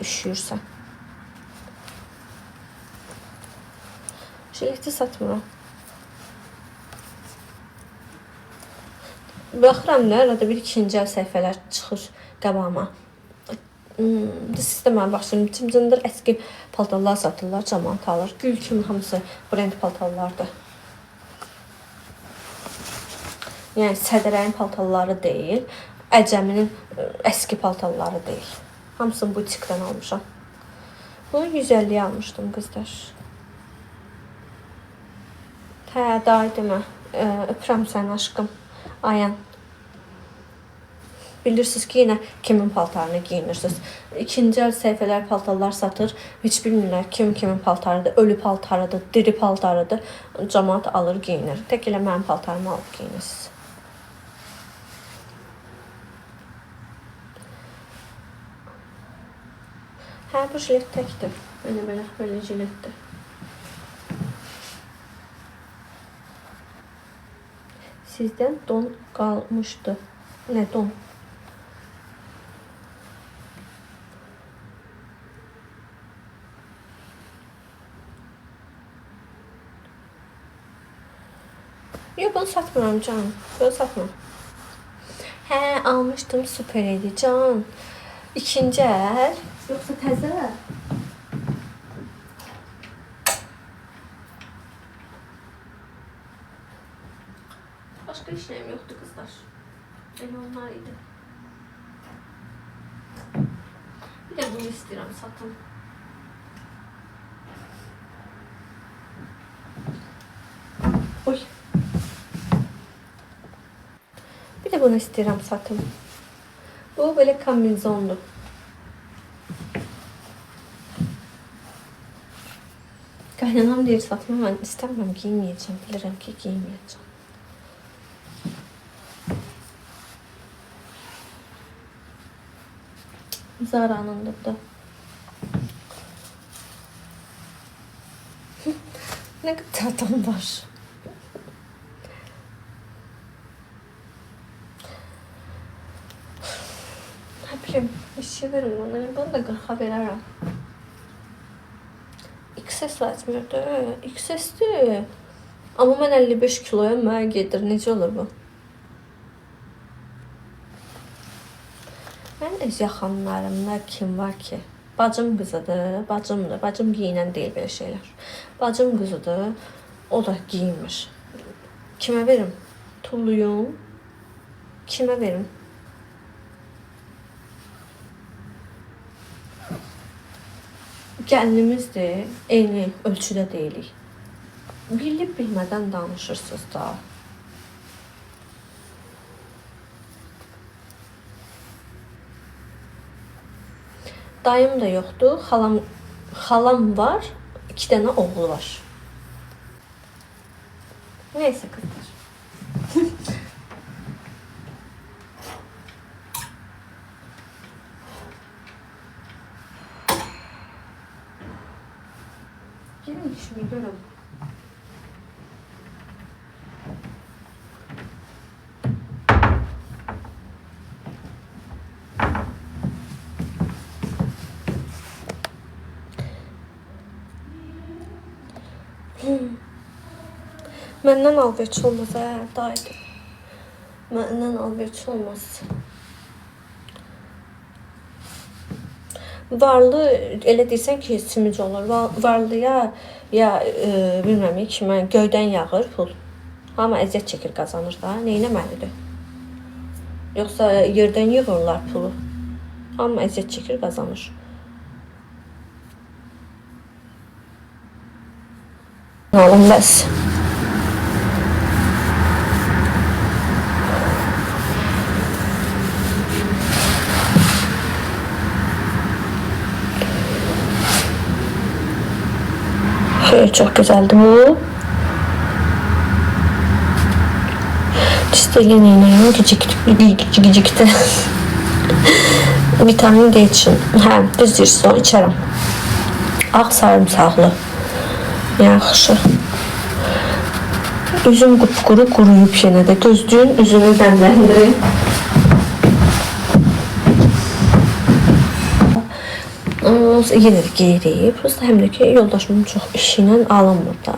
üşüyürsən. Jileti satmıram. Baxıram da, arada bir ikinci əl səhifələr çıxır qabağıma. Sizdə mənə baxsın, cımcındır əski paltarlar satırlar, cəmaat alır. Gül kimi hamısı brend paltarlardır. Yəni Sədərəyin paltarları deyil, Əcəminin əski paltarları deyil. Hamısını butikdən almışam. Bunu 150'ye almışdım qızlar. Hə, day demə. Öpürəm səni aşkım. Ayan. Bilirsiniz ki, yine kimin paltarını giyinirsiniz. İkinci el səhifələr paltarlar satır. Heç bilmirlər kimin paltarıdır. Ölü paltarıdır, diri paltarıdır. Cəmaat alır, giyinir. Tək elə mənim paltarımı alıb giyinirsiniz. Hə, bu jilet təkdir. Belə jiletdir. Sizdən don qalmışdı. Nə don? Yok, bunu satmıram can. Bunu satmıram. Hə, almışdım, süper idi can. İkinci əl. Yoxsa təzə? Başka işlem yoktu kızlar. Elə onlar idi. Bir de bunu istiyorum satın. Oy. Bir de bunu istiyorum satın. Bu böyle kamizonlu. Qaynanam deyir satma, mən istəmirəm, giyməyəcəm. Bilirəm ki, giyməyəcəm. Zara'nındır da. Ne kadar adam var. Ne bileyim, bir şey verin bana. Bunu da 40'a verərəm. XS lazımdır. XS'dir. Amma mən 55 kiloya mənə gedir. Necə olur bu? Mən öz yaxınlarımda kim var ki? Bacım qızıdır, bacımdır. Bacım giyinən deyil belə şeylər. Bacım qızıdır, o da giyinmir. Kimə verim? Tulluyum. Kimə verim? Gəlinimizdir, eyni ölçüdə deyilik. Bilib bilmədən danışırsınız da. Dayım da yoxdur, xalam var, 2 dənə oğlu var. Neyse kızlar. Gelin işimi görüm. Məndən alverç olmaz, daydı. Məndən alverç olmaz. Varlı elə deyirsən ki, simic olur. Varlıya ya bilməm ki, mən göydən yağır pul. Amma əziyyət çəkir, qazanır da. Neynəməlidir? Yoxsa yerdən yığırlar pulu. Amma əziyyət çəkir, qazanır. Alın bəs. Çok güzeldi bu. Çisteğin iğneyi gecikti. Vitamin D için. Hə, düz deyirsən, içərəm. Ağ sarımsaqlı. Yaxşı. Üzüm qupquru quruyub yenə də. Gözlüyün üzünü dəmləndirin. onsuz yenə də qeyri. Prosta həm də ki, yoldaşımın çox işi ilə alınmır da.